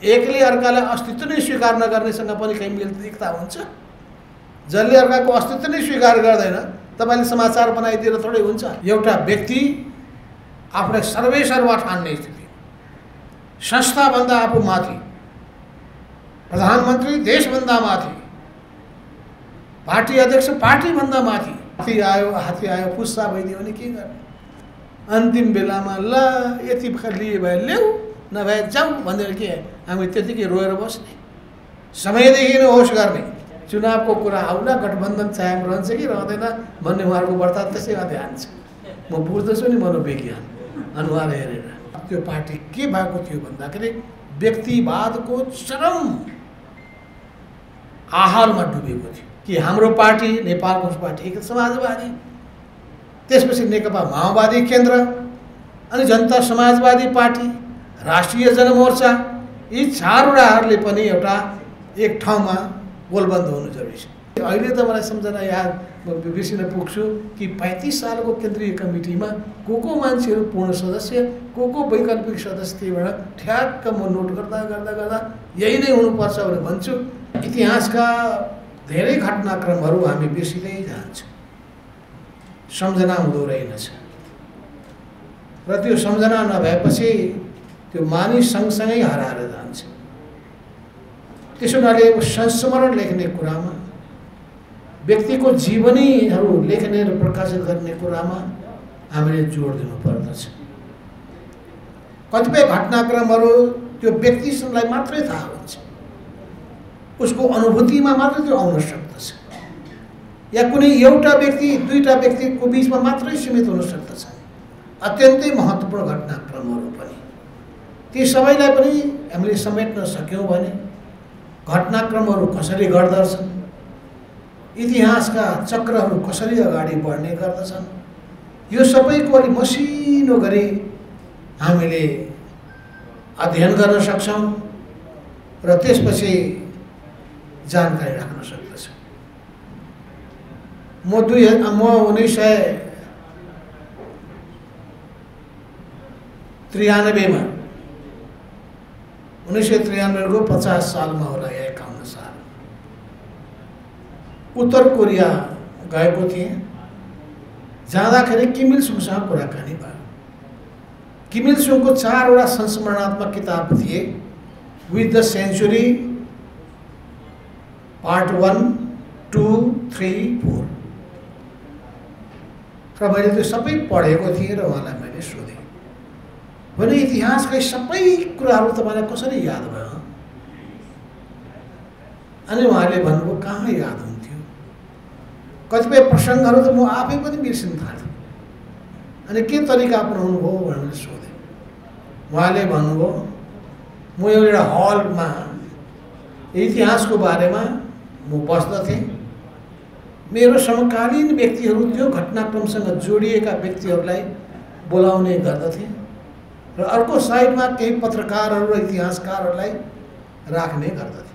एकले अर्कालाई अस्तित्व नै स्वीकार नगर्नेसँग पनि कहीँ मिल्दीता हुन्छ। जसले अर्काको अस्तित्व नै स्वीकार गर्दैन तपाईले समाचार बनाइदिएर थोरै हुन्छ। एउटा व्यक्ति आफूलाई सर्वेसर्वा ठान्ने स्थिति, संस्थाभन्दा आफू माथि, प्रधानमन्त्री देशभन्दा माथि, पार्टी अध्यक्ष पार्टीभन्दा माथि, हात्ती आयो पुस्सा भइदियो भने के गर्ने? अन्तिम बेलामा ल यति लिए भए ल्याऊ नभए जाऊ भनेर के हामी त्यतिकै रोएर बस्ने? समयदेखि नै होस गर्ने। चुनावको कुरा आउला गठबन्धन चाहेम रहन्छ कि रहँदैन भन्ने उहाँहरूको वर्ताव त्यसैमा ध्यान छ। म बुझ्दछु नि मनोविज्ञान अनुहार हेरेर। त्यो पार्टी के भएको थियो भन्दाखेरि व्यक्तिवादको चरम आहालमा डुबेको थियो कि हाम्रो पार्टी नेपाल कम्युनिस्ट पार्टी एक समाजवादी, त्यसपछि नेकपा माओवादी केन्द्र, अनि जनता समाजवादी पार्टी, राष्ट्रिय जनमोर्चा, यी चारवटाहरूले पनि एउटा एक ठाउँमा गोलबन्द हुनु जरुरी छ। अहिले त मलाई सम्झना याद बिर्सिन पुग्छु कि 35 सालको केन्द्रीय कमिटीमा को मान्छेहरू पूर्ण सदस्य, को वैकल्पिक सदस्य थिएबाट ठ्याक्क म नोट गर्दा गर्दा गर्दा यही नै हुनुपर्छ भनेर भन्छु। इतिहासका धेरै घटनाक्रमहरू हामी बिर्सिँदै जान्छौँ, सम्झना हुँदो रहेनछ र त्यो सम्झना नभएपछि त्यो मानिस सँगसँगै हराएर जान्छ। त्यसो हुनाले संस्मरण लेख्ने कुरामा, व्यक्तिको जीवनीहरू लेख्ने र प्रकाशित गर्ने कुरामा हामीले जोड दिनुपर्दछ। कतिपय घटनाक्रमहरू त्यो व्यक्तिलाई मात्रै थाहा हुन्छ, उसको अनुभूतिमा मात्रै त्यो आउन सक्दछ, या कुनै एउटा व्यक्ति दुईटा व्यक्तिको बीचमा मात्रै सीमित हुन सक्दछ। अत्यन्तै महत्त्वपूर्ण घटनाक्रमहरू पनि ती सबैलाई पनि हामीले समेट्न सक्यौँ भने घटनाक्रमहरू कसरी गर्दछन्, इतिहासका चक्रहरू कसरी अगाडि बढ्ने गर्दछन्, यो सबैको अलि मसिनो गरी हामीले अध्ययन गर्न सक्छौँ र त्यसपछि जानकारी राख्न सक्दछौँ। म 1993 को 50 सालमा होला या 51 साल उत्तर कोरिया गएको थिएँ। जाँदाखेरि किम इल सुङसँग कुराकानी भयो। किम इल सुङको 4वटा संस्मरणात्मक किताब थिए, विथ द सेन्चुरी पार्ट 1, 2, 3, 4 र मैले त्यो सबै पढेको थिएँ र उहाँलाई मैले सोधेँ, भने इतिहासकै सबै कुराहरू तपाईँलाई कसरी याद भयो? अनि उहाँले भन्नुभयो कहाँ याद हुन्थ्यो, कतिपय प्रसङ्गहरू त म आफै पनि बिर्सिन थालेँ। अनि के तरिका अपनाउनु भयो भनेर सोधेँ। उहाँले भन्नुभयो म एउटा हलमा इतिहासको बारेमा म बस्दथेँ, मेरो समकालीन व्यक्तिहरू त्यो घटनाक्रमसँग जोडिएका व्यक्तिहरूलाई बोलाउने गर्दथे र अर्को साइडमा केही पत्रकारहरू र इतिहासकारहरूलाई राख्ने गर्दथे।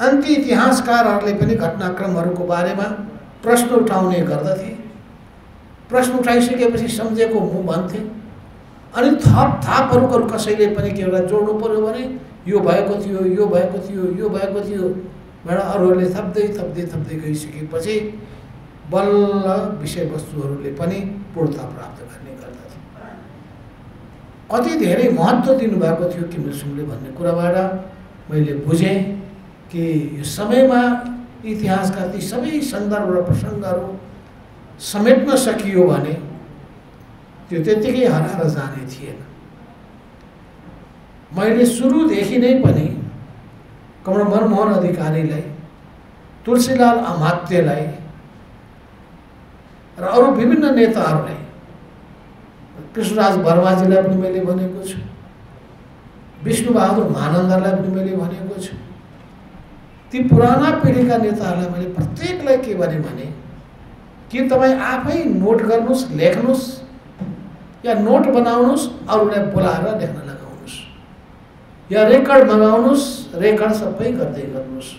अन्ती इतिहासकारहरूले पनि घटनाक्रमहरूको बारेमा प्रश्न उठाउने गर्दथे। प्रश्न उठाइसकेपछि सम्झेको म भन्थे, अनि थपहरू कसैले पनि के एउटा जोड्नु पर्यो भने यो भएको थियो, यो भएको थियो, यो भएको थियो भनेर अरूहरूले थप्दै गइसकेपछि बल्ल विषयवस्तुहरूले पनि पूर्णता प्राप्त गर्ने गर्दथे। कति धेरै महत्त्व दिनुभएको थियो किम इल सुङले भन्ने कुराबाट मैले बुझेँ कि यो समयमा इतिहासका ती सबै सन्दर्भ र प्रसङ्गहरू समेट्न सकियो भने त्यो त्यत्तिकै हराएर जाने थिएन। मैले सुरुदेखि नै पनि कमल मनमोहन अधिकारीलाई, तुलसीलाल अमात्यलाई र अरू विभिन्न नेताहरूलाई, कृष्णराज वर्माजीलाई पनि मैले भनेको छु, विष्णुबहादुर महानन्दलाई पनि मैले भनेको छु। ती पुराना पिँढीका नेताहरूलाई मैले प्रत्येकलाई के भने कि तपाईँ आफै नोट गर्नुहोस्, लेख्नुहोस् या नोट बनाउनुहोस्, अरूलाई बोलाएर लेख्न लगाउनुहोस् या रेकर्ड बनाउनुहोस्, रेकर्ड सबै गर्दै गर्नुहोस्।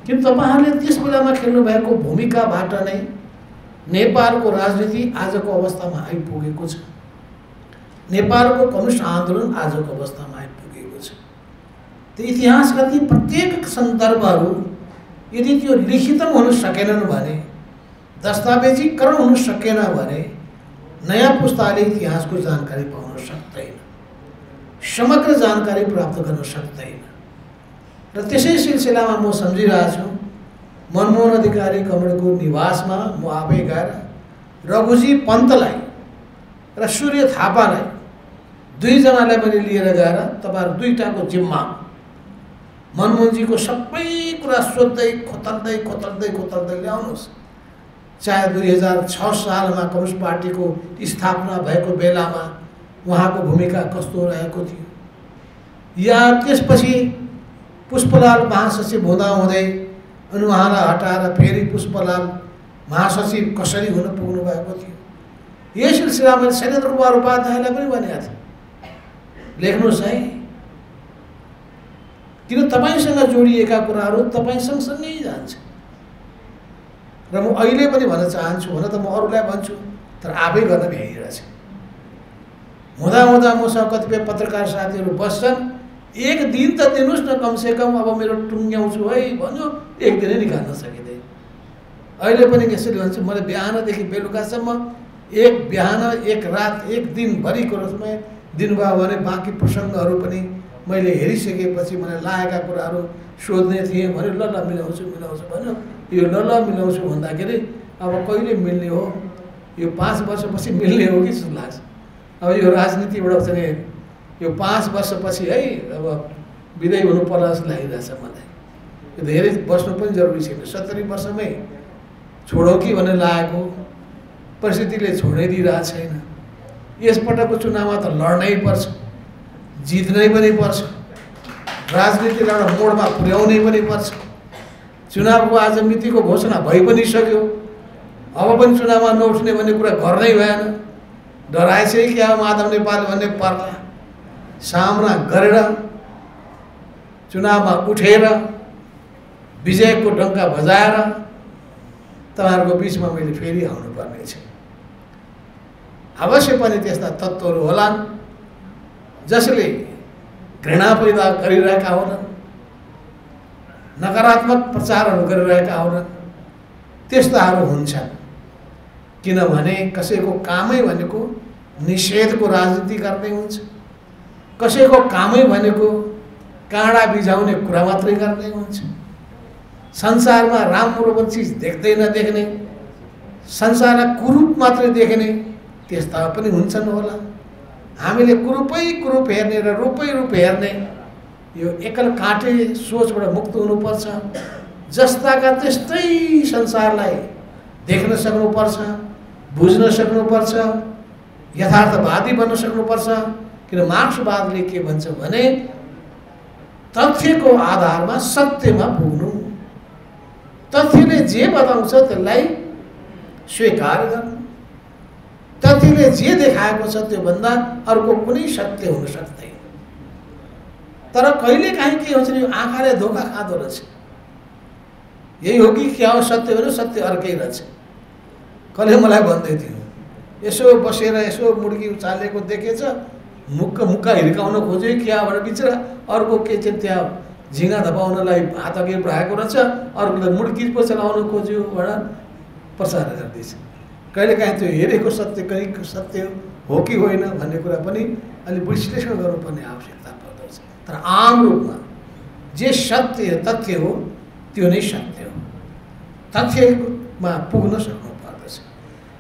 किन तपाईँहरूले त्यस बेलामा खेल्नुभएको भूमिकाबाट नै नेपालको राजनीति आजको अवस्थामा आइपुगेको छ, नेपालको कम्युनिस्ट आन्दोलन आजको अवस्थामा आइपुगेको छ। त्यो इतिहासका ती प्रत्येक सन्दर्भहरू यदि त्यो लिखित हुन सकेनन् भने, दस्तावेजीकरण हुन सकेन भने नयाँ पुस्ताले इतिहासको जानकारी पाउन सक्दैन, समग्र जानकारी प्राप्त गर्न सक्दैन। र त्यसै सिलसिलामा म सम्झिरहेको छु, मनमोहन अधिकारी कमरेडको निवासमा म आफै गएर रघुजी पन्तलाई र सूर्य थापालाई दुईजनालाई मैले लिएर गएर तपाईँहरू दुईटाको जिम्मा मनमोहनजीको सबै कुरा सोध्दै खोतल्दै ल्याउनुहोस्। चाहे 2006 सालमा कम्युनिस्ट पार्टीको स्थापना भएको बेलामा उहाँको भूमिका कस्तो रहेको थियो, या त्यसपछि पुष्पलाल महासचिव हुँदाहुँदै अनि उहाँलाई हटाएर फेरि पुष्पलाल महासचिव कसरी हुन पुग्नु भएको थियो। यही सिलसिलामा शैलेन्द्र कुमार उपाध्यायलाई पनि भनेको थिएँ, लेख्नुहोस् है, किन तपाईँसँग जोडिएका कुराहरू तपाईँ सँगसँगै जान्छ। र म अहिले पनि भन्न चाहन्छु, हुन त म अरूलाई भन्छु तर आफै गर्न भ्याइरहेछ। हुँदा मसँग कतिपय पत्रकार साथीहरू बस्छन्, एक दिन त दिनुहोस् न कमसेकम, अब मेरो टुङ्ग्याउँछु है भन्यो, एक दिनै निकाल्न सकिँदैन। अहिले पनि यसरी भन्छु, मैले बिहानदेखि बेलुकासम्म बिहान एक रात एक दिनभरिको समय दिनुभयो भने बाँकी प्रसङ्गहरू पनि मैले हेरिसकेपछि मलाई लागेका कुराहरू सोध्ने थिएँ भने ल मिलाउँछु भन्यो। यो ल मिलाउँछु भन्दाखेरि अब कहिले मिल्ने हो, यो 5 वर्षपछि मिल्ने हो कि जस्तो लाग्छ। अब यो राजनीतिबाट चाहिँ यो 5 वर्षपछि है अब विदाय हुनु पर्ला जस्तो लागिरहेछ मलाई। यो धेरै बस्नु पनि जरुरी छैन, 70 वर्षमै छोडौँ कि भन्ने लागेको, परिस्थितिले छोड्नै दिइरहेको छैन। यसपटकको चुनावमा त लड्नै पर्छ, जित्नै पनि पर्छ, राजनीतिलाई एउटा मोडमा पुर्याउनै पनि पर्छ। चुनावको आज मितिको घोषणा भइ पनि सक्यो, अब पनि चुनावमा नउठ्ने भन्ने कुरा गर्नै भएन। डराएछ क्या माधव नेपाल भन्ने पर्ला, सामना गरेर चुनावमा उठेर विजयको डङ्का बजाएर तपाईँहरूको बिचमा मैले फेरि आउनुपर्ने छ। अवश्य पनि त्यस्ता तत्त्वहरू होलान् जसले घृणा पैदा गरिरहेका होलान्, नकारात्मक प्रचारहरू गरिरहेका होलान्, त्यस्ताहरू हुन्छन्। किनभने कसैको कामै भनेको निषेधको राजनीति गर्ने हुन्छ, कसैको कामै भनेको काँडा बिझाउने कुरा मात्रै गर्ने हुन्छ। संसारमा राम्रो चिज देख्दै नदेख्ने, संसारलाई कुरूप मात्रै देख्ने त्यस्ता पनि हुन्छन् होला। हामीले कुरूप हेर्ने र रूपै रूप हेर्ने यो एकल काँटे सोचबाट मुक्त हुनुपर्छ। जस्ताका त्यस्तै संसारलाई देख्न सक्नुपर्छ, बुझ्न सक्नुपर्छ, यथार्थवादी बन्न सक्नुपर्छ। किन मार्क्सवादले के भन्छ भने तथ्यको आधारमा सत्यमा पुग्नु, तथ्यले जे बताउँछ त्यसलाई स्वीकार गर्नु, तथ्यले जे देखाएको छ त्योभन्दा अर्को कुनै सत्य हुन सक्दैन। तर कहिलेकाहीँ के हुन्छ नि, यो आँखाले धोका खाँदो रहेछ। यही हो कि क्या हो सत्य भने सत्य अर्कै रहेछ। कसले मलाई भन्दै थियो, यसो बसेर यसो मुड्की उचालेको देखेछ, मुक्का हिर्काउन खोज्यो क्या भनेर बिचरा अर्को के चाहिँ त्यहाँ झिँगा धपाउनलाई हात अघि बढाएको रहेछ, अर्कोलाई मुड्की पो चलाउन खोज्यो भनेर प्रचार गर्दैछ। कहिलेकाहीँ त्यो हेरेको सत्य कहीँ सत्य हो कि होइन भन्ने कुरा पनि अलि विश्लेषण गर्नुपर्ने आवश्यकता पर्दछ। तर आम रूपमा जे सत्य तथ्य हो त्यो नै सत्य हो, तथ्यमा पुग्न सक्नु पर्दछ।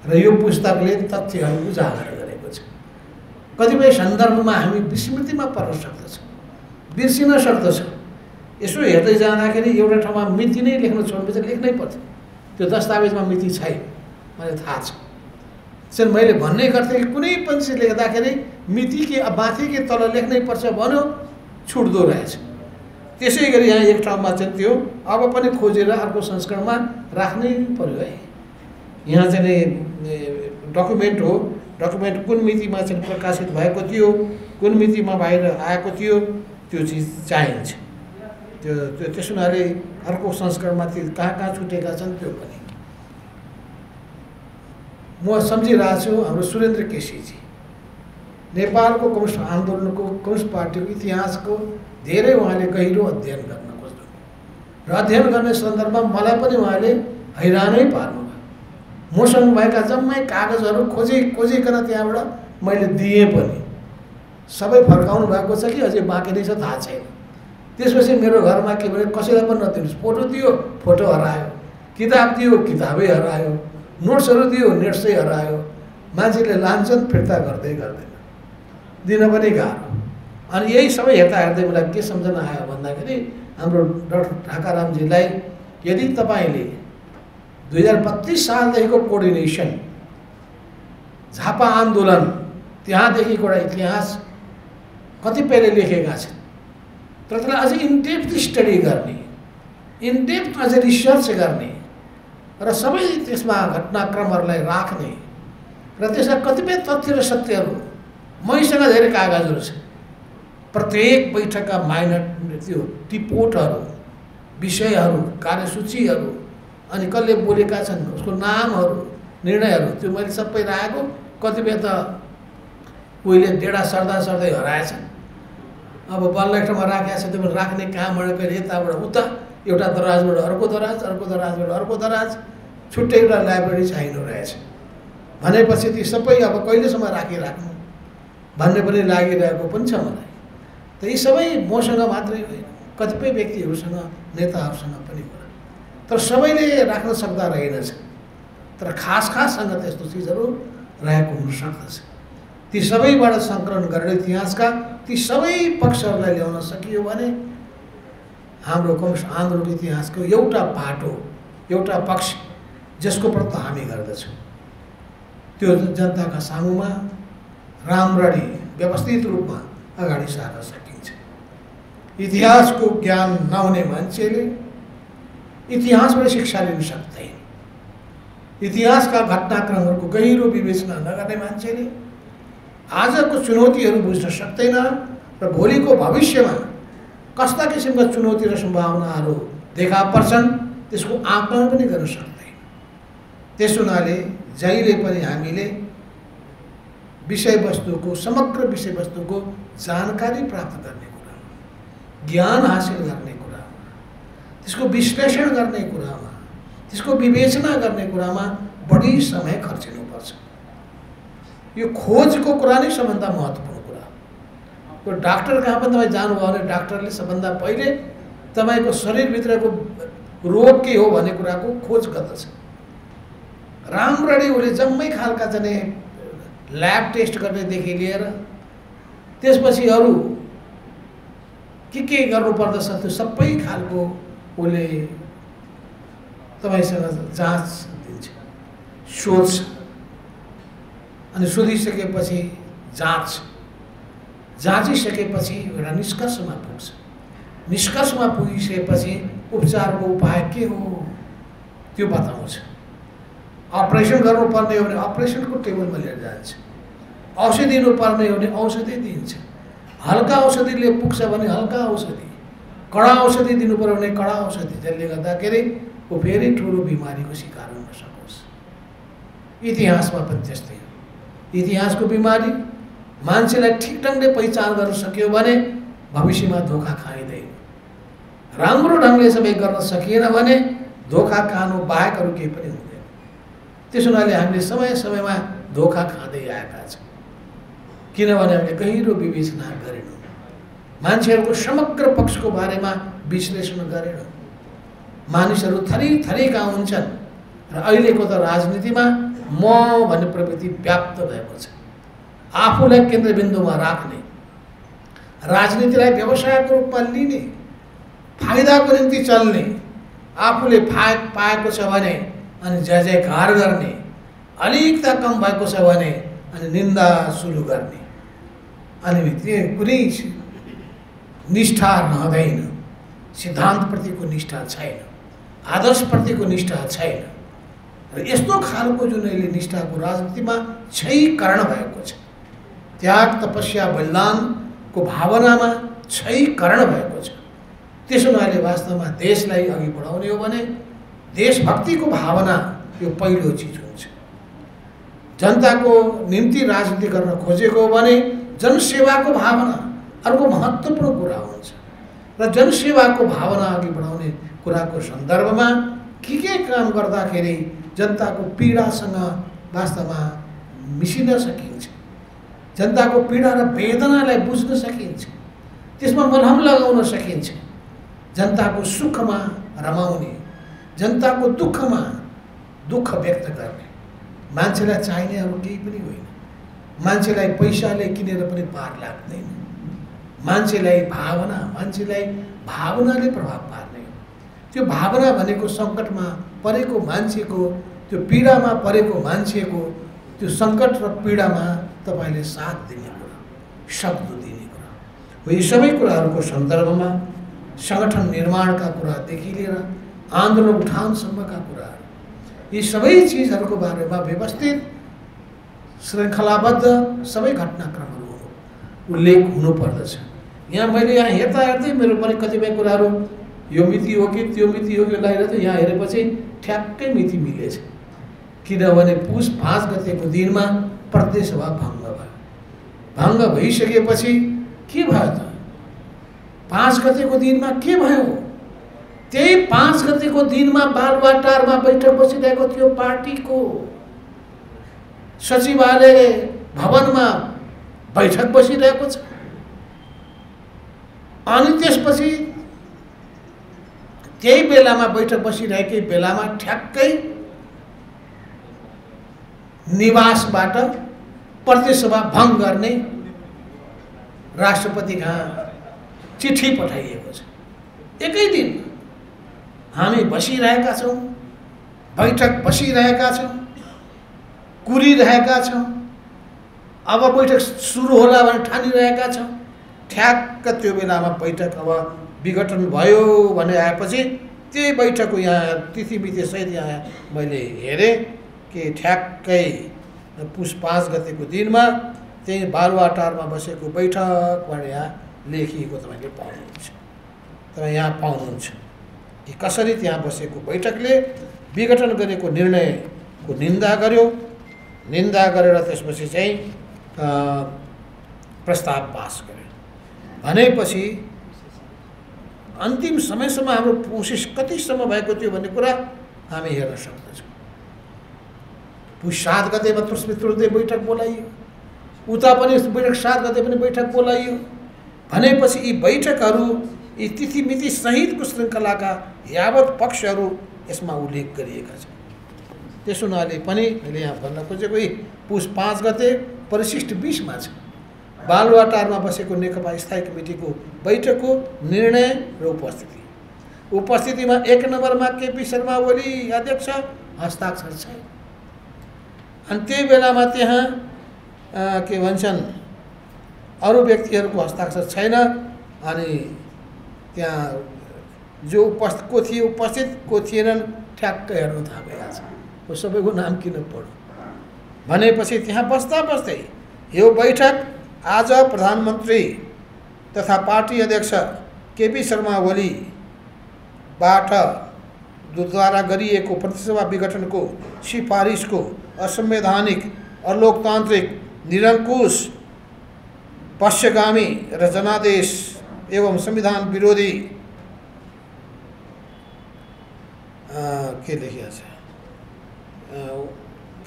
र यो पुस्तकले तथ्यहरू उजागर गरेको छ। कतिपय सन्दर्भमा हामी विस्मृतिमा पर्न सक्दछौँ, बिर्सिन सक्दछौँ। यसो हेर्दै जाँदाखेरि एउटा ठाउँमा मिति नै लेख्न छोड्नु लेख्नै पर्थ्यो, त्यो दस्तावेजमा मिति छैन, मलाई थाहा छ। चाहिँ मैले भन्ने गर्थेँ कि कुनै पनि चिज लेख्दाखेरि मिति के माथि के तल लेख्नै पर्छ भन्यो, छुट्दो रहेछ। त्यसै गरी यहाँ एक ठाउँमा चाहिँ त्यो अब पनि खोजेर अर्को संस्करणमा राख्नै पर्यो है। यहाँ चाहिँ डकुमेन्ट हो, डकुमेन्ट कुन मितिमा चाहिँ प्रकाशित भएको थियो, कुन मितिमा बाहिर आएको थियो, त्यो चिज चाहिन्छ। त्यो त्यस हुनाले अर्को संस्करणमा त्यो कहाँ छुटेका छन् त्यो पनि म सम्झिरहेको छु। हाम्रो सुरेन्द्र केसीजी नेपालको कम्युनिस्ट आन्दोलनको कम्युनिस्ट पार्टीको इतिहासको धेरै उहाँले गहिरो अध्ययन गर्न खोज्नु र अध्ययन गर्ने सन्दर्भमा मलाई पनि उहाँले हैरानै पार्नुभयो। मसँग भएका जम्मै कागजहरू खोजिकन त्यहाँबाट मैले दिएँ पनि सबै फर्काउनु भएको छ कि अझै बाँकी नै छ थाहा छैन। त्यसपछि मेरो घरमा के भने कसैलाई पनि नदिनुहोस्, फोटो दियो फोटो हरायो, किताब दियो किताबै हरायो, नोट्सहरू दियो नोट्सै हरायो, मान्छेले लान्छन् फिर्ता गर्दै गर्दैन, दिन पनि गाह्रो। अनि यही सबै हेर्दा हेर्दै मलाई के सम्झना आयो भन्दाखेरि हाम्रो डाक्टर ढाकारामजीलाई यदि तपाईँले 2032 सालदेखिको कोअर्डिनेसन झापा आन्दोलन त्यहाँदेखिको एउटा इतिहास कतिपयले लेखेका छन्, तर त्यसलाई अझै इनडेप्थ स्टडी गर्ने, इनडेप्थ अझै रिसर्च गर्ने र सबै त्यसमा घटनाक्रमहरूलाई राख्ने र त्यसका कतिपय तथ्य र सत्यहरू मसँग धेरै कागजहरू छ। प्रत्येक बैठकका माइनर त्यो टिपोटहरू, विषयहरू, कार्यसूचीहरू, अनि कसले बोलेका छन् उसको नामहरू, निर्णयहरू त्यो मैले सबै राखेको। कतिपय त उहिले डेढा सर्दै हराएछन्। अब बल्ल एक ठाउँमा राखेको छ त्यो राख्ने कामबाट कहिले यताबाट उता, एउटा दराजबाट अर्को दराज, अर्को दराजबाट अर्को दराज, छुट्टै एउटा लाइब्रेरी चाहिनु रहेछ भनेपछि ती सबै अब कहिलेसम्म राखिराख्नु भन्ने पनि लागिरहेको पनि छ मलाई। त यी सबै मसँग मात्रै होइन, कतिपय व्यक्तिहरूसँग, नेताहरूसँग पनि होला, तर सबैले राख्न सक्दा रहेनछ। तर खाससँग त्यस्तो चिजहरू रहेको हुन सक्दछ। ती सबैबाट सङ्कलन गरेर इतिहासका ती सबै पक्षहरूलाई ल्याउन सकियो भने हाम्रो कम्युनिस्ट आन्दोलनको इतिहासको एउटा पाटो, एउटा पक्ष जसको प्रति हामी गर्दछौँ त्यो जनताका सामुमा राम्ररी व्यवस्थित रूपमा अगाडि सार्न सकिन्छ। इतिहासको ज्ञान नहुने मान्छेले इतिहासबाट शिक्षा लिन सक्दैन। इतिहासका घटनाक्रमहरूको गहिरो विवेचना नगर्ने मान्छेले आजको चुनौतीहरू बुझ्न सक्दैन र भोलिको भविष्यमा कस्ता किसिमका चुनौती र सम्भावनाहरू देखा पर्छन् त्यसको आकलन पनि गर्न सक्दैन। त्यस हुनाले जहिले पनि हामीले विषयवस्तुको, समग्र विषयवस्तुको जानकारी प्राप्त गर्ने कुरामा, ज्ञान हासिल गर्ने कुरामा, त्यसको विश्लेषण गर्ने कुरामा, त्यसको विवेचना गर्ने कुरामा बढी समय खर्चिनुपर्छ। यो खोजको कुरा नै सबभन्दा महत्त्वपूर्ण कुरा हो। यो डाक्टर कहाँ पनि तपाईँ जानुभयो भने डाक्टरले सबभन्दा पहिले तपाईँको शरीरभित्रको रोग के हो भन्ने कुराको खोज गर्दछ। राम्ररी उसले जम्मै खालका जाने ल्याब टेस्ट गर्नेदेखि लिएर त्यसपछि अरू के गर्नुपर्दछ त्यो सबै खालको उसले तपाईँसँग जाँच दिन्छ, सोध्छ, अनि सोधिसकेपछि जाँचिसकेपछि एउटा निष्कर्षमा पुग्छ। निष्कर्षमा पुगिसकेपछि उपचारको उपाय के हो त्यो बताउँछ। अपरेसन गर्नुपर्ने हो भने अपरेसनको टेबलमा लिएर जान्छ, औषधि दिनुपर्ने हो भने औषधि दिन्छ, हल्का औषधिले पुग्छ भने हल्का औषधि, कडा औषधि दिनु पर्यो भने कडा औषधि, जसले गर्दाखेरि ऊ फेरि ठुलो बिमारीको शिकार हुन सकोस्। इतिहासमा पनि त्यस्तै हो। इतिहासको बिमारी मान्छेलाई ठिक ढङ्गले पहिचान गर्न सक्यो भने भविष्यमा धोका खाइँदैन। राम्रो ढङ्गले सबै गर्न सकिएन भने धोका खानु बाहेक अरू केही पनि हुँदैन। त्यस हुनाले हामीले समय समयमा धोका खाँदै आएका छौँ, किनभने हामीले गहिरो विवेचना गरेनौँ, मान्छेहरूको समग्र पक्षको बारेमा विश्लेषण गरेनौँ। मानिसहरू थरीका हुन्छन् र अहिलेको त राजनीतिमा म भन्ने प्रवृत्ति व्याप्त भएको छ। आफूलाई केन्द्रबिन्दुमा राख्ने, राजनीतिलाई व्यवसायको रूपमा लिने, फाइदाको निम्ति चल्ने, आफूले पाएको छ भने अनि जय जयकार गर्ने, अलिकता कम भएको छ भने अनि निन्दा सुरु गर्ने, अनि त्यो कुनै निष्ठा रहँदैन, सिद्धान्तप्रतिको निष्ठा छैन, आदर्शप्रतिको निष्ठा छैन। र यस्तो खालको जुन अहिले निष्ठाको राजनीतिमा क्षयीकरण भएको छ, त्याग तपस्या बलिदानको भावनामा क्षयीकरण भएको छ। त्यसो हुनाले वास्तवमा देशलाई अघि बढाउने हो भने देशभक्तिको भावना यो पहिलो चिज हुन्छ। जनताको निम्ति राजनीति गर्न खोजेको हो भने जनसेवाको भावना अर्को महत्त्वपूर्ण कुरा हुन्छ र जनसेवाको भावना अघि बढाउने कुराको सन्दर्भमा के काम गर्दाखेरि जनताको पीडासँग वास्तवमा मिसिन सकिन्छ, जनताको पीडा र वेदनालाई बुझ्न सकिन्छ, त्यसमा मलहम लगाउन सकिन्छ, जनताको सुखमा रमाउने, जनताको दुःखमा दुःख व्यक्त गर्ने। मान्छेलाई चाहिने अरू केही पनि होइन, मान्छेलाई पैसाले किनेर पनि पार लाग्दैन, मान्छेलाई भावनाले प्रभाव पार्ने हो। त्यो भावना भनेको सङ्कटमा परेको मान्छेको, त्यो पीडामा परेको मान्छेको त्यो सङ्कट र पीडामा तपाईँले साथ दिने कुरा, शब्द दिने कुरा हो। यी सबै कुराहरूको सन्दर्भमा सङ्गठन निर्माणका कुरादेखि लिएर आन्दोलन उठानसम्मका कुराहरू, यी सबै चिजहरूको बारेमा व्यवस्थित श्रृङ्खलाबद्ध सबै घटनाक्रमहरू उल्लेख हुनुपर्दछ। यहाँ मैले हेर्दै मेरो पनि कतिपय कुराहरू यो मिति हो कि त्यो मिति हो कि लागिरहेको थियो। यहाँ हेरेपछि ठ्याक्कै मिति मिलेछ, किनभने पुस 5 गतेको दिनमा प्रदेश सभा भङ्ग भयो। भङ्ग भइसकेपछि के भयो त? 5 गतेको दिनमा के भयो? त्यही 5 गतेको दिनमा बालुवाटारमा बैठक बसिरहेको थियो पार्टीको, सचिवालय भवनमा बैठक बसिरहेको छ। अनि त्यसपछि त्यही बेलामा बैठक बसिरहेकै बेलामा ठ्याक्कै निवासबाट प्रदेश सभा भङ्ग गर्ने राष्ट्रपति कहाँ चिठी पठाइएको छ। एकै दिन हामी बसिरहेका छौँ, बैठक बसिरहेका छौँ, कुरिरहेका छौँ, अब बैठक सुरु होला भने ठानिरहेका छौँ। ठ्याक्क त्यो बेलामा बैठक अब विघटन भयो भने आएपछि त्यही बैठकको यहाँ तिथिमिति सहित यहाँ मैले हेरेँ कि ठ्याक्कै पुस 5 गतेको दिनमा त्यही बालुवाटारमा बसेको बैठकबाट यहाँ लेखिएको तपाईँले पाउनुहुन्छ। तपाईँ यहाँ पाउनुहुन्छ कि कसरी त्यहाँ बसेको बैठकले विघटन गरेको निर्णयको निन्दा गर्यो, निन्दा गरेर त्यसपछि चाहिँ प्रस्ताव पास गर्यो। भनेपछि अन्तिम समयसम्म हाम्रो कोसिस कतिसम्म भएको थियो भन्ने कुरा हामी हेर्न सक्दछौँ। पुस 7 गतेमा तुरुन्तै बैठक बोलाइयो, उता पनि बैठक 7 गते पनि बैठक बोलाइयो। भनेपछि यी बैठकहरू यी तिथिमिति सहितको श्रृङ्खलाका यावत पक्षहरू यसमा उल्लेख गरिएका छन्। त्यसो हुनाले पनि मैले यहाँ भन्न खोजेको यी पुस 5 गते परिशिष्ट 20 मा छ बालुवाटारमा बसेको नेकपा स्थायी कमिटीको बैठकको निर्णय र उपस्थितिमा 1 नम्बरमा केपी शर्मा ओली अध्यक्ष, हस्ताक्षर छैन। अनि त्यही बेलामा त्यहाँ के भन्छन् अरू व्यक्तिहरूको हस्ताक्षर छैन। अनि त्यहाँ जो उपस्थित को थिएनन् ठ्याक्कै हेर्नु थाहा भइरहेको छ। वो सबैको नाम किन पढ्नु भनेपछि त्यहाँ बस्दा बस्दै यो बैठक आज प्रधानमन्त्री तथा पार्टी अध्यक्ष केपी शर्मा ओलीबाट द्वारा गरिएको प्रतिसभा विघटनको सिफारिसको असंवैधानिक, अलोकतान्त्रिक, निरङ्कुश, पश्चिगामी र जनादेश एवं संविधान विरोधी के लेखिएको छ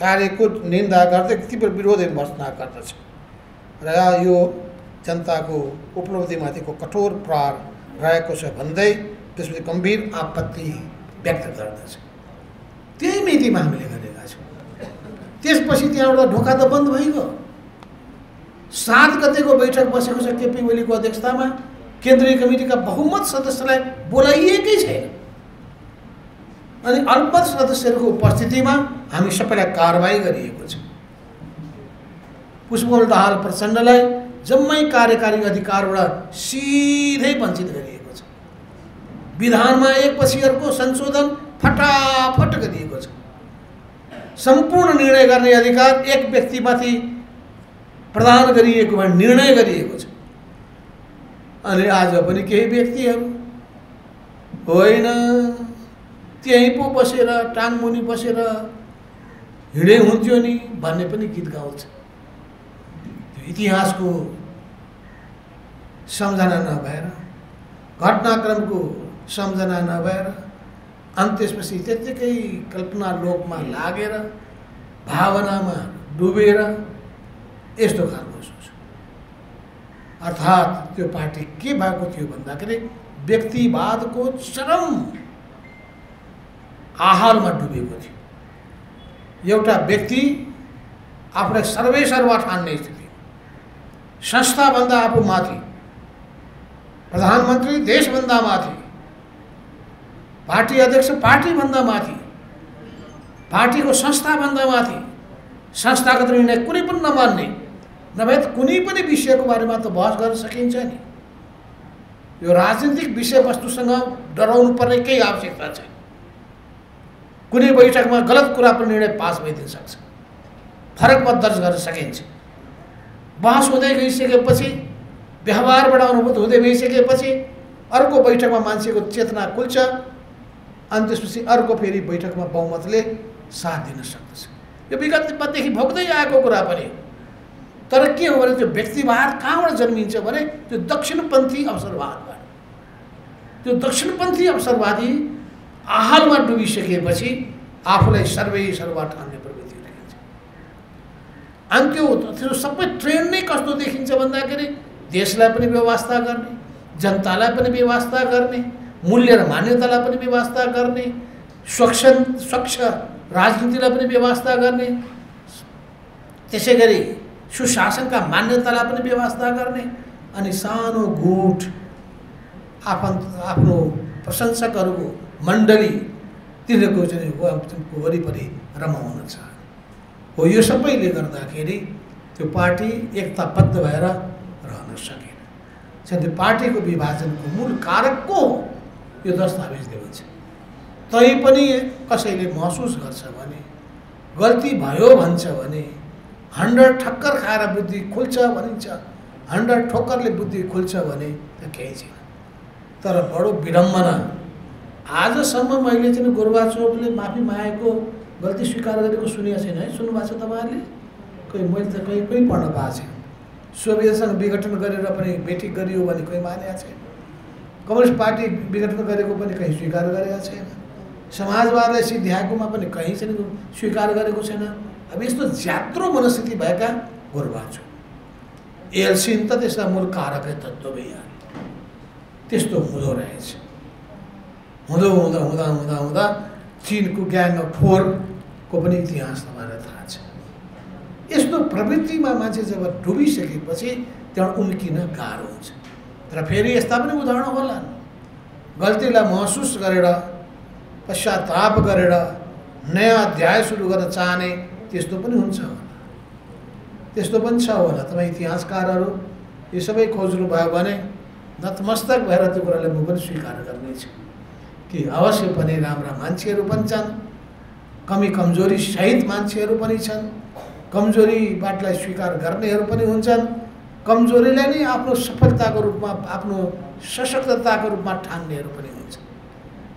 कार्यको निन्दा गर्दै तीव्र विरोध एवं भर्त्सना गर्दछ र यो जनताको उपलब्धिमाथिको कठोर प्रहार रहेको छ भन्दै त्यसपछि गम्भीर आपत्ति व्यक्त गर्दछ। त्यही मितिमा हामीले गरेका छौँ। त्यसपछि त्यहाँबाट ढोका त बन्द भइगयो। 7 गतेको बैठक बसेको छ केपी ओलीको अध्यक्षतामा, केन्द्रीय कमिटीका बहुमत सदस्यलाई बोलाइएकै छैन। अनि अल्पमत सदस्यहरूको उपस्थितिमा हामी सबैलाई कारबाही गरिएको छ। पुष्पकमल दाहाल प्रचण्डलाई जम्मै कार्यकारी अधिकारबाट सिधै वञ्चित गरिएको छ। विधानमा एकपछि अर्को संशोधन फटाफट गरिएको छ। सम्पूर्ण निर्णय गर्ने अधिकार एक व्यक्तिमाथि प्रदान गरिएको वा निर्णय गरिएको छ। अनि आज पनि केही व्यक्तिहरू होइन त्यहीँ पो बसेर टाङमुनि बसेर हिँडे हुन्थ्यो नि भन्ने पनि गीत गाउँछ। इतिहासको सम्झना नभएर, घटनाक्रमको सम्झना नभएर, अनि त्यसपछि त्यत्तिकै कल्पना लोकमा लागेर भावनामा डुबेर यस्तो खालको सोच। अर्थात् त्यो पार्टी के भएको थियो भन्दाखेरि व्यक्तिवादको चरम आहालमा डुबेको थियो। एउटा व्यक्ति आफूलाई सर्वेसर्वा ठान्ने स्थिति, संस्थाभन्दा आफू माथि, प्रधानमन्त्री देशभन्दा माथि, पार्टी अध्यक्ष पार्टीभन्दा माथि, पार्टीको संस्थाभन्दा माथि, संस्थागत निर्णय कुनै पनि नमान्ने, नभए त कुनै पनि विषयको बारेमा त बहस गर्न सकिन्छ नि। यो राजनीतिक विषयवस्तुसँग डराउनु पर्ने केही आवश्यकता छैन। कुनै बैठकमा गलत कुरा पनि निर्णय पास भइदिन सक्छ, फरक मत दर्ज गर्न सकिन्छ। बहस हुँदै गइसकेपछि, व्यवहारबाट अनुभूत हुँदै गइसकेपछि अर्को बैठकमा मान्छेको चेतना खुल्छ, अनि त्यसपछि अर्को फेरि बैठकमा बहुमतले साथ दिन सक्दछ। यो विगतदेखि भोग्दै आएको कुरा पनि। तर के हो भने त्यो व्यक्तिवाद कहाँबाट जन्मिन्छ भने त्यो दक्षिणपन्थी अवसरवादबाट। त्यो दक्षिणपन्थी अवसरवादी आहालमा डुबिसकेपछि आफूलाई सर्वेसर्वा ठान्ने प्रवृत्ति देखिन्छ। अनि त्यो सबै ट्रेन्ड नै कस्तो देखिन्छ भन्दाखेरि देशलाई पनि व्यवस्था गर्ने, जनतालाई पनि व्यवस्था गर्ने, मूल्य र मान्यतालाई पनि व्यवस्था गर्ने, स्वच्छ राजनीतिलाई पनि व्यवस्था गर्ने, त्यसै गरी सुशासनका मान्यतालाई पनि व्यवस्था गर्ने, अनि सानो गुट आफ्नो प्रशंसकहरूको मण्डली तिनीहरूको चाहिँ वरिपरि रमाउन चाहन्छ। हो यो सबैले गर्दाखेरि त्यो पार्टी एकताबद्ध भएर रहन सकेन। त्यो पार्टीको विभाजनको मूल कारक को हो? यो दस्तावेजले भन्छ। तैपनि कसैले महसुस गर्छ भने, गल्ती भयो भन्छ भने, 100 ठक्कर खाएर बुद्धि खुल्छ भनिन्छ, 100 ठोक्करले बुद्धि खुल्छ भने त केही छैन। तर बडो विडम्बना, आजसम्म मैले चाहिँ गोर्बाचोभले माफी मागेको, गल्ती स्वीकार गरेको सुनेको छैन है। सुन्नुभएको छ तपाईँहरूले? कोही मैले त कोही पढ्न पाएको छैन। सोभियतसँग विघटन गरेर पनि बेठिक गरियो भने कोही मानेको छैन। कम्युनिस्ट पार्टी विघटन गरेको पनि कहीँ स्वीकार गरेका छैन। समाजवादलाई सिद्ध्याएकोमा पनि कहीँ चाहिँ स्वीकार गरेको छैन। अब यस्तो ज्यात्रो मनस्थिति भएका गोर्बाचोभ, एलसिन त त्यसका मूल कारकै तत्त्व भइहाल्यो। त्यस्तो हुँदो रहेछ। हुँदा हुँदा हुँदा हुँदा हुँदा चीनको ग्याङ अफ फोरको पनि इतिहास तपाईँलाई थाहा छ। यस्तो प्रवृत्तिमा मान्छे जब डुबिसकेपछि त्यहाँ उम्किन गाह्रो हुन्छ। तर फेरि यस्ता पनि उदाहरण होलान्। गल्तीलाई महसुस गरेर, पश्चाताप गरेर नयाँ अध्याय सुरु गर्न चाहने त्यस्तो पनि हुन्छ होला, त्यस्तो पनि छ होला। तपाईँ इतिहासकारहरू यो सबै खोज्नुभयो भने नतमस्तक भएर त्यो कुरालाई म पनि स्वीकार गर्नेछु कि अवश्य पनि राम्रा मान्छेहरू पनि छन्, कमी कमजोरी सहित मान्छेहरू पनि छन्, कमजोरीबाटलाई स्वीकार गर्नेहरू पनि हुन्छन्, कमजोरीलाई नै आफ्नो सफलताको रूपमा, आफ्नो सशक्तताको रूपमा ठान्नेहरू पनि हुन्छन्।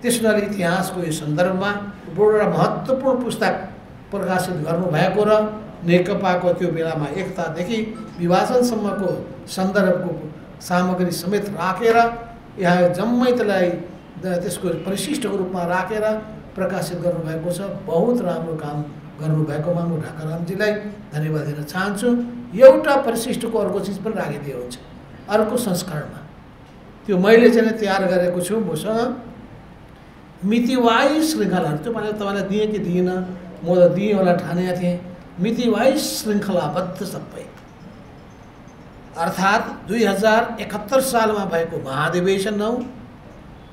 त्यस हुनाले इतिहासको यो सन्दर्भमा एउटा महत्त्वपूर्ण पुस्तक प्रकाशित गर्नुभएको र नेकपाको त्यो बेलामा एकतादेखि विभाजनसम्मको सन्दर्भको सामग्री समेत राखेर यहाँ जम्मै त्यसलाई त्यसको परिशिष्टको रूपमा राखेर प्रकाशित गर्नुभएको छ। बहुत राम्रो काम गर्नुभएकोमा म ढाकारामजीलाई धन्यवाद दिन चाहन्छु। एउटा परिशिष्टको अर्को चिज पनि राखिदिएको हुन्छ अर्को संस्करणमा। त्यो मैले चाहिँ तयार गरेको छु मसँग मितिवाइज श्रृङ्खलाहरू। त्यो मैले तपाईँलाई दिएँ कि दिइनँ, म त दिएँ होला ठानेको थिएँ। मितिवाइज श्रृङ्खलाबद्ध सबै, अर्थात् 2071 सालमा भएको महाधिवेशन हो,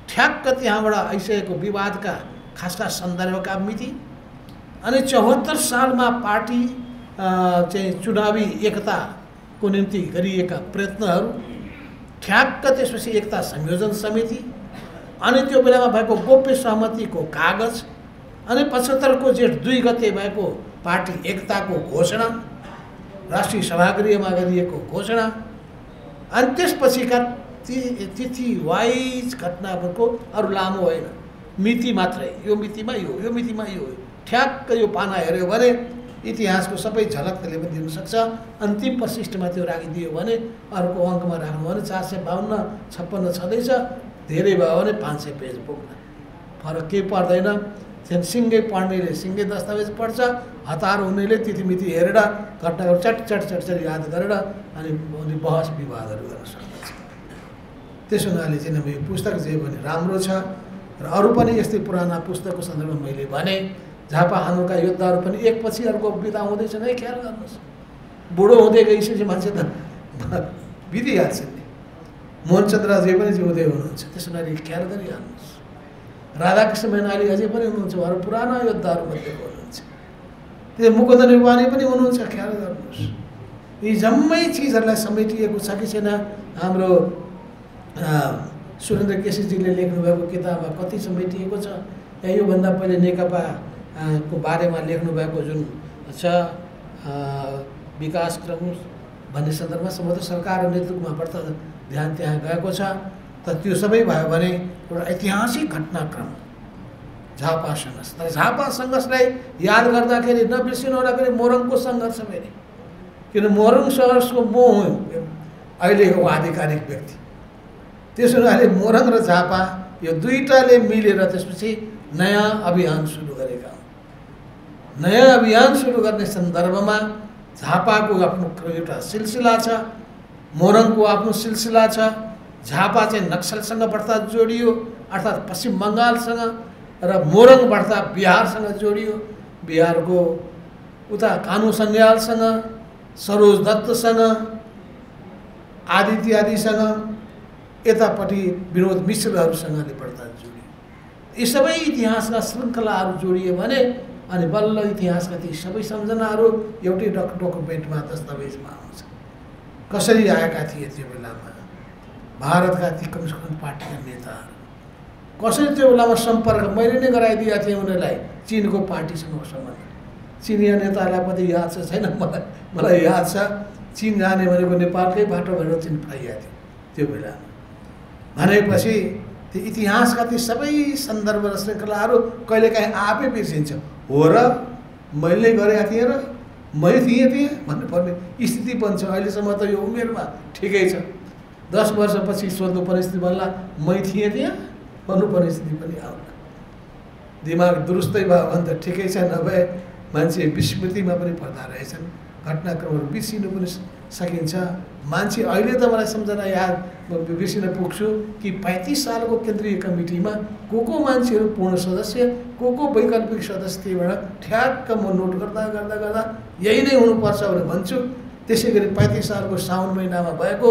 ठ्याक्क त्यहाँबाट आइसकेको विवादका खासका सन्दर्भका मिति, अनि 74 सालमा पार्टी चाहिँ चुनावी एकताको निम्ति गरिएका प्रयत्नहरू, ठ्याक्क त्यसपछि एकता संयोजन समिति, अनि त्यो बेलामा भएको गोप्य सहमतिको कागज, अनि 75 को जेठ 2 गते भएको पार्टी एकताको घोषणा, राष्ट्रिय सभागृहमा गरिएको घोषणा, अनि त्यसपछिका तिथि वाइज घटनाहरूको अरू लामो होइन, मिति मात्रै, यो मितिमा यो, यो मितिमा यो, ठ्याक्क यो पाना हेऱ्यो भने इतिहासको सबै झलक त्यसले पनि दिन सक्छ। अन्तिम परिशिष्टमा त्यो राखिदियो भने अर्को अङ्कमा राख्नु भने 452 56 छँदैछ, धेरै भयो भने 500 पेज पुग्ला, फरक केही पर्दैन। त्यहाँ सिङ्गै पढ्नेले सिङ्गै दस्तावेज पढ्छ, हतार हुनेले तिथिमिति हेरेर घटनाहरू चट याद गरेर अनि बहस विवादहरू गर्न सक्दछ। त्यसो हुनाले चाहिँ अब यो पुस्तक जे भने राम्रो छ र अरू पनि यस्तै पुराना पुस्तकको सन्दर्भमा मैले भने झापा हानुका योद्धाहरू पनि एकपछि अर्को बिदा हुँदैछ नै, ख्याल गर्नुहोस्। बुढो हुँदै गइसकेपछि मान्छे त बितिहाल्छ नि। मोहनचन्द्रजी पनि जिउँदै हुनुहुन्छ, त्यसो हुनाले ख्याल गरिहाल्नुहोस्। राधाकृष्ण मैनाली अझै पनि हुनुहुन्छ, उहाँहरू पुराना योद्धाहरू मध्येको हुनुहुन्छ। त्यो मुकुन्द निर्वाणी पनि हुनुहुन्छ, ख्याल गर्नुहोस्। यी जम्मै चिजहरूलाई समेटिएको छ कि छैन हाम्रो सुरेन्द्र केसीजीले लेख्नुभएको किताबमा कति समेटिएको छ। योभन्दा पहिले नेकपा को बारेमा लेख्नुभएको जुन छ विकासक्रम भन्ने सन्दर्भमा सम्बन्धित सरकार नेतृत्वमा बढ्ता ध्यान त्यहाँ गएको छ। तर त्यो सबै भयो भने एउटा ऐतिहासिक घटनाक्रम झापा सङ्घर्ष। तर झापा सङ्घर्षलाई याद गर्दाखेरि नबिर्सिनु होला फेरि मोरङको सङ्घर्ष फेरि, किन मोरङ सङ्घर्षको म हुँ अहिलेको आधिकारिक व्यक्ति। त्यसो हुनाले मोरङ र झापा यो दुईटाले मिलेर त्यसपछि नयाँ अभियान सुरु गरेका हुन्। नयाँ अभियान सुरु गर्ने सन्दर्भमा झापाको आफ्नो एउटा सिलसिला छ, मोरङको आफ्नो सिलसिला छ। झापा चाहिँ नक्सलसँग बढ्ता जोडियो, अर्थात् पश्चिम बङ्गालसँग, र मोरङ बढ्ता बिहारसँग जोडियो। बिहारको उता कानु सन्यालसँग, सरोज दत्तसँग, आदि इत्यादिसँग, यतापट्टि विनोद मिश्रहरूसँगले बढ्ता जोडियो। यी सबै इतिहासका श्रृङ्खलाहरू जोडियो भने अनि बल्ल इतिहासका ती सबै सम्झनाहरू एउटै डकुमेन्टमा दस्तावेजमा आउँछ। कसरी आएका थिए त्यो बेलामा भारतका ती कम्युनिस्ट पार्टीका नेताहरू, कसरी त्यो बेलामा सम्पर्क मैले नै गराइदिएका थिएँ उनीहरूलाई चिनको पार्टीसँग सम्बन्ध। चिनिया नेताहरूलाई पनि याद छ छैन, मलाई याद छ। चिन जाने भनेको नेपालकै बाटो भनेर चिन पाइएको थियो त्यो बेलामा। भनेपछि त्यो इतिहासका ती सबै सन्दर्भ र श्रृङ्खलाहरू कहिलेकाहीँ आफै बिर्सिन्छ। हो र मैले गरेका थिएँ र मै थिएँ त्यहाँ भन्नुपर्ने स्थिति पनि छ। अहिलेसम्म त यो उमेरमा ठिकै छ, 10 वर्षपछि सोध्नु परिस्थिति बन्ला मै थिएँ त्यहाँ भन्नुपर्ने स्थिति पनि आउला। दिमाग दुरुस्तै भयो भने त ठिकै छ, नभए मान्छे विस्मृतिमा पनि पर्दा रहेछन्। घटनाक्रमहरू बिर्सिनु पनि सकिन्छ। मान्छे अहिले त मलाई सम्झना याद बिर्सिन पुग्छु कि 35 सालको केन्द्रीय कमिटीमा को मान्छेहरू पूर्ण सदस्य, को वैकल्पिक सदस्य थिए भनेर ठ्याक्क म नोट गर्दा गर्दा गर्दा यही नै हुनुपर्छ भनेर भन्छु। त्यसै गरी 35 सालको साउन महिनामा भएको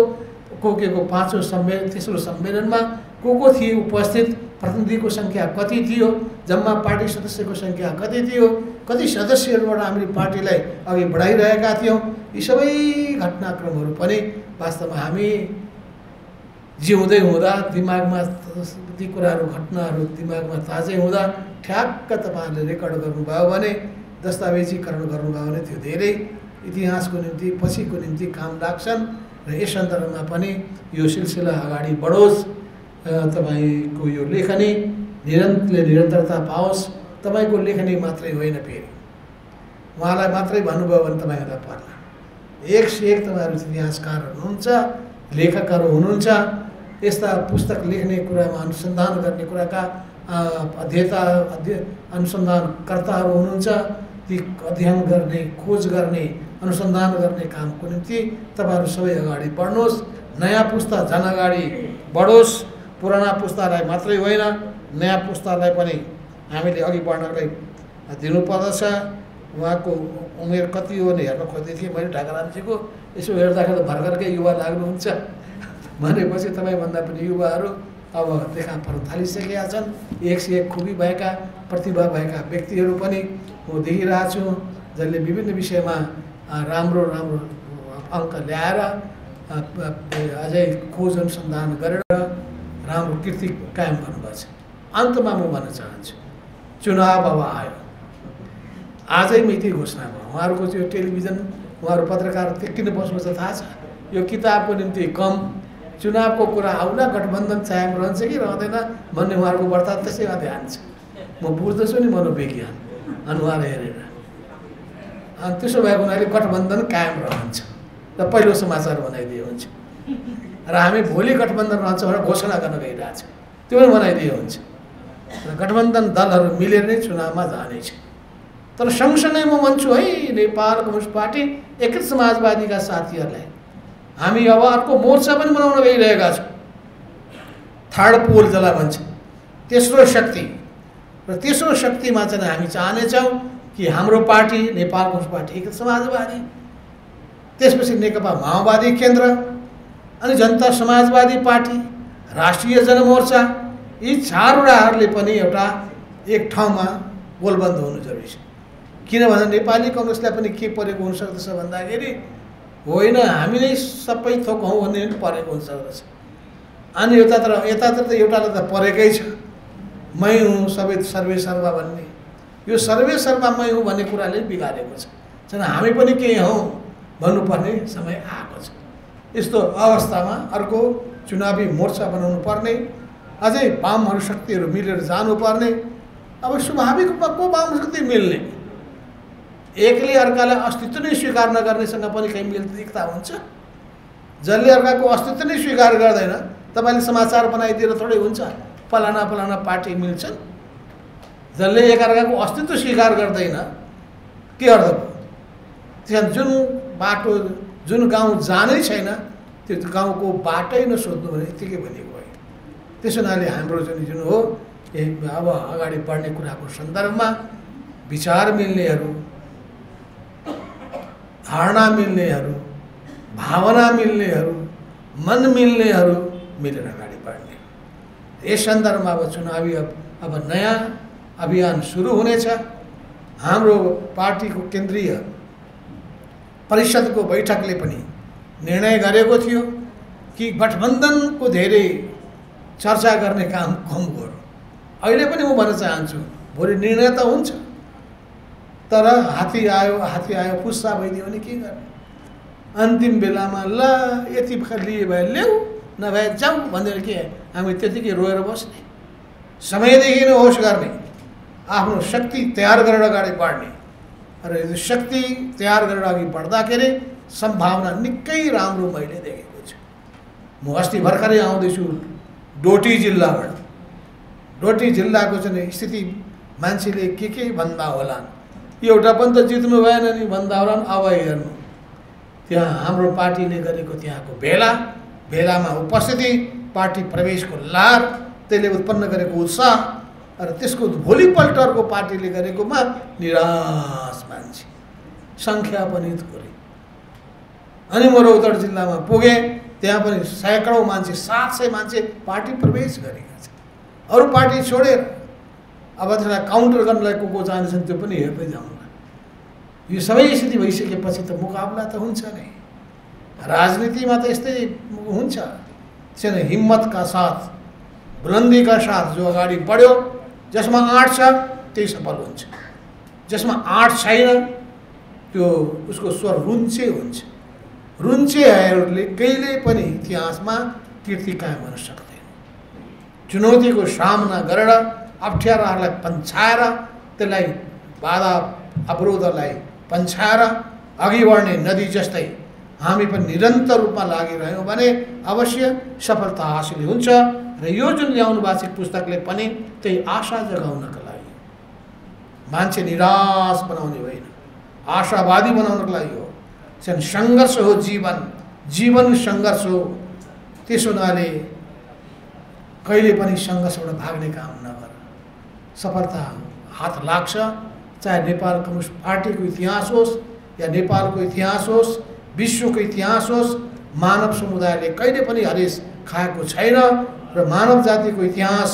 कोकेको 5औं सम्मेलन, तेस्रो सम्मेलनमा को थिए उपस्थित, प्रतिनिधिको सङ्ख्या कति थियो, जम्मा पार्टी सदस्यको सङ्ख्या कति थियो, कति सदस्यहरूबाट हामीले पार्टीलाई अघि बढाइरहेका थियौँ। यी सबै घटनाक्रमहरू पनि वास्तवमा हामी जिउँदै हुँदा दिमागमा ती कुराहरू घटनाहरू दिमागमा ताजै हुँदा ठ्याक्क तपाईँहरूले रेकर्ड गर्नुभयो भने, दस्तावेजीकरण गर्नुभयो भने त्यो धेरै इतिहासको निम्ति पछिको निम्ति काम लाग्छन्। र यस सन्दर्भमा पनि यो सिलसिला अगाडि बढोस्, तपाईँको यो लेखनी निरन्तरता पाओस्। तपाईँको लेखनी मात्रै होइन, फेरि उहाँलाई मात्रै भन्नुभयो भने तपाईँहरूलाई पर्ला। एक से एक तपाईँहरू इतिहासकार हुनुहुन्छ, लेखकहरू हुनुहुन्छ। यस्ता पुस्तक लेख्ने कुरामा अनुसन्धान गर्ने कुराका अनुसन्धानकर्ताहरू हुनुहुन्छ। ती अध्ययन गर्ने, खोज गर्ने, अनुसन्धान गर्ने कामको निम्ति तपाईँहरू सबै अगाडि बढ्नुहोस्। नयाँ पुस्ता झन् अगाडि बढोस्। पुराना पुस्तालाई मात्रै होइन, नयाँ पुस्तालाई पनि हामीले अघि बढ्नलाई दिनुपर्दछ। उहाँको उमेर कति हो भने हेर्न खोज्दै थिएँ मैले ढाकारामजीको। यसो हेर्दाखेरि भर्खरकै युवा लाग्नुहुन्छ भनेपछि तपाईँभन्दा पनि युवाहरू अब देखा पर्न थालिसकेका छन्। एक से एक खुबी भएका, प्रतिभा भएका व्यक्तिहरू पनि म देखिरहेको छु, जसले विभिन्न विषयमा राम्रो राम्रो अङ्क ल्याएर अझै खोज अनुसन्धान गरेर राम्रो कृति कायम गर्नुभएको छ। अन्तमा म भन्न चाहन्छु, चुनाव अब आयो, आजै मिति घोषणा भयो। उहाँहरूको त्यो टेलिभिजन, उहाँहरू पत्रकार किन बस्नुहुन्छ थाहा छ? यो किताबको निम्ति कम, चुनावको कुरा आउला गठबन्धन कायम रहन्छ कि रहँदैन भन्ने उहाँहरूको वार्ता त्यसैमा ध्यान छ। म बुझ्दछु नि मनोविज्ञान अनुहार हेरेर। अनि त्यसो भएको हुनाले गठबन्धन कायम रहन्छ र पहिलो समाचार बनाइदिए हुन्छ र हामी भोलि गठबन्धन रहन्छ भनेर घोषणा गर्न गइरहेछ त्यो पनि बनाइदिए हुन्छ र गठबन्धन दलहरू मिलेर नै चुनावमा जानेछ। तर सँगसँगै म भन्छु है नेपाल कम्युनिस्ट पार्टी एकीकृत समाजवादीका साथीहरूलाई हामी अब अर्को मोर्चा पनि बनाउन गइरहेका छौँ। थर्ड पोल जसलाई भन्छ तेस्रो शक्ति र तेस्रो शक्तिमा चाहिँ हामी चाहनेछौँ कि हाम्रो पार्टी नेपाल कम्युनिस्ट पार्टी एकीकृत समाजवादी, त्यसपछि नेकपा माओवादी केन्द्र अनि जनता समाजवादी पार्टी, राष्ट्रिय जनमोर्चा, यी चारवटाहरूले पनि एउटा एक ठाउँमा गोलबन्द हुनु जरुरी छ। किनभने नेपाली कङ्ग्रेसलाई पनि के परेको हुनसक्दछ भन्दाखेरि होइन हामी नै सबै थोक हौँ भन्ने पनि परेको हुनसक्दछ। अनि यतातिर त एउटालाई त परेकै छ, मै हुँ सबै सर्वे सर्वा भन्ने, यो सर्वे सर्वा मै हुँ भन्ने कुराले बिगारेको छ। चाहिँ हामी पनि केही हौँ भन्नुपर्ने समय आएको छ। यस्तो अवस्थामा अर्को चुनावी मोर्चा बनाउनु पर्ने, अझै वामहरू शक्तिहरू मिलेर जानुपर्ने। अब स्वाभाविक रूपमा को वाम शक्ति मिल्ने, एकले अर्कालाई अस्तित्व नै स्वीकार नगर्नेसँग पनि कहीँ मिल्दीकता हुन्छ। जसले अर्काको अस्तित्व नै स्वीकार गर्दैन तपाईँले समाचार बनाइदिएर थोरै हुन्छ फलाना फलाना पार्टी मिल्छन्। जसले एकअर्काको अस्तित्व स्वीकार गर्दैन के अर्थ भयो? त्यहाँ जुन बाटो जुन गाउँ जानै छैन त्यो गाउँको बाटै नसोध्नु भने यत्तिकै भनेको भयो। त्यसो हुनाले हाम्रो जुन हो अब अगाडि बढ्ने कुराको सन्दर्भमा विचार मिल्नेहरू, धारणा मिल्नेहरू, भावना मिल्नेहरू, मन मिल्नेहरू मिलेर अगाडि बढ्ने। यस सन्दर्भमा अब चुनावी अब नयाँ अभियान सुरु हुनेछ। हाम्रो पार्टीको केन्द्रीय परिषदको बैठकले पनि निर्णय गरेको थियो कि गठबन्धनको धेरै चर्चा गर्ने काम कम गरौँ। अहिले पनि म भन्न चाहन्छु भोलि निर्णय त हुन्छ, तर हात्ती आयो पुस्सा भइदियो भने के गर्ने? अन्तिम बेलामा ल यति लिए भए ल्याऊ नभए जाऊ भनेर के हामी त्यतिकै रोएर बस्ने? समयदेखि नै होस गर्ने, आफ्नो शक्ति तयार गरेर अगाडि बढ्ने। र यो शक्ति तयार गरेर अघि बढ्दाखेरि सम्भावना निकै राम्रो मैले देखेको छु। म अस्ति भर्खरै आउँदैछु डोटी जिल्लाबाट। डोटी जिल्लाको चाहिँ स्थिति मान्छेले के भन्दा होला, एउटा पनि त जित्नु भएन नि भन्दा होला। अब हेर्नु त्यहाँ हाम्रो पार्टीले गरेको त्यहाँको भेलामा उपस्थिति, पार्टी प्रवेशको लहर, त्यसले उत्पन्न गरेको उत्साह र त्यसको भोलिपल्ट अर्को पार्टीले गरेकोमा निराश मान्छे, सङ्ख्या पनि थोरै। अनि म रौतहट जिल्लामा पुगेँ, त्यहाँ पनि सैकडौँ मान्छे, 700 मान्छे पार्टी प्रवेश गरेका छन् अरू पार्टी छोडेर। अब त्यसलाई काउन्टर गर्नलाई को जाँदैछन् त्यो पनि हेर्दै जाउँला। यो सबै स्थिति भइसकेपछि त मुकाबला त हुन्छ नै। राजनीतिमा त यस्तै हुन्छ, चाहिँ हिम्मतका साथ, बुलन्दीका साथ जो अगाडि बढ्यो, जसमा आँट छ त्यही सफल हुन्छ, जसमा आँट छैन त्यो उसको स्वर रुन्चे हुन्छ। रुन्चेहरूले कहिले पनि इतिहासमा कीर्ति कायम गर्न सक्दैन। चुनौतीको सामना गरेर अप्ठ्याराहरूलाई पन्छाएर, त्यसलाई बाधा अवरोधलाई पन्छाएर अघि बढ्ने नदी जस्तै हामी पनि निरन्तर रूपमा लागिरह्यौँ भने अवश्य सफलता हासिल हुन्छ। र यो जुन ल्याउनु भएको छ पुस्तकले पनि त्यही आशा जगाउनका लागि, मान्छे निराश बनाउने होइन, आशावादी बनाउनको लागि हो। चाहिँ सङ्घर्ष हो जीवन सङ्घर्ष हो। त्यसो हुनाले कहिले पनि सङ्घर्षबाट भाग्ने काम नगर, सफलता हात लाग्छ। चाहे नेपाल कम्युनिस्ट पार्टीको इतिहास होस् या नेपालको इतिहास होस्, विश्वको इतिहास होस्, मानव समुदायले कहिले पनि हरेस खाएको छैन। र मानव जातिको इतिहास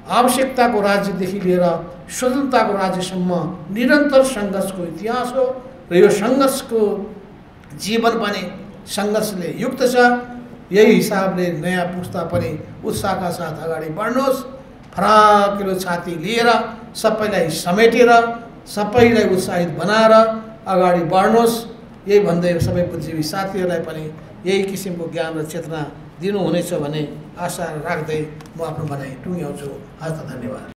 आवश्यकताको राज्यदेखि लिएर स्वतन्त्रताको राज्यसम्म निरन्तर सङ्घर्षको इतिहास हो। र यो सङ्घर्षको जीवन पनि सङ्घर्षले युक्त छ। यही हिसाबले नयाँ पुस्ता पनि उत्साहका साथ अगाडि बढ्नुहोस्, फराकिलो छाती लिएर सबैलाई समेटेर सबैलाई उत्साहित बनाएर अगाडि बढ्नुहोस्। यही भन्दै सबै बुद्धिजीवी साथीहरूलाई पनि यही किसिमको ज्ञान र चेतना दिनुहुनेछ भन्ने आशा राख्दै म आफ्नो भनाइ टुङ्ग्याउँछु। हस्त धन्यवाद।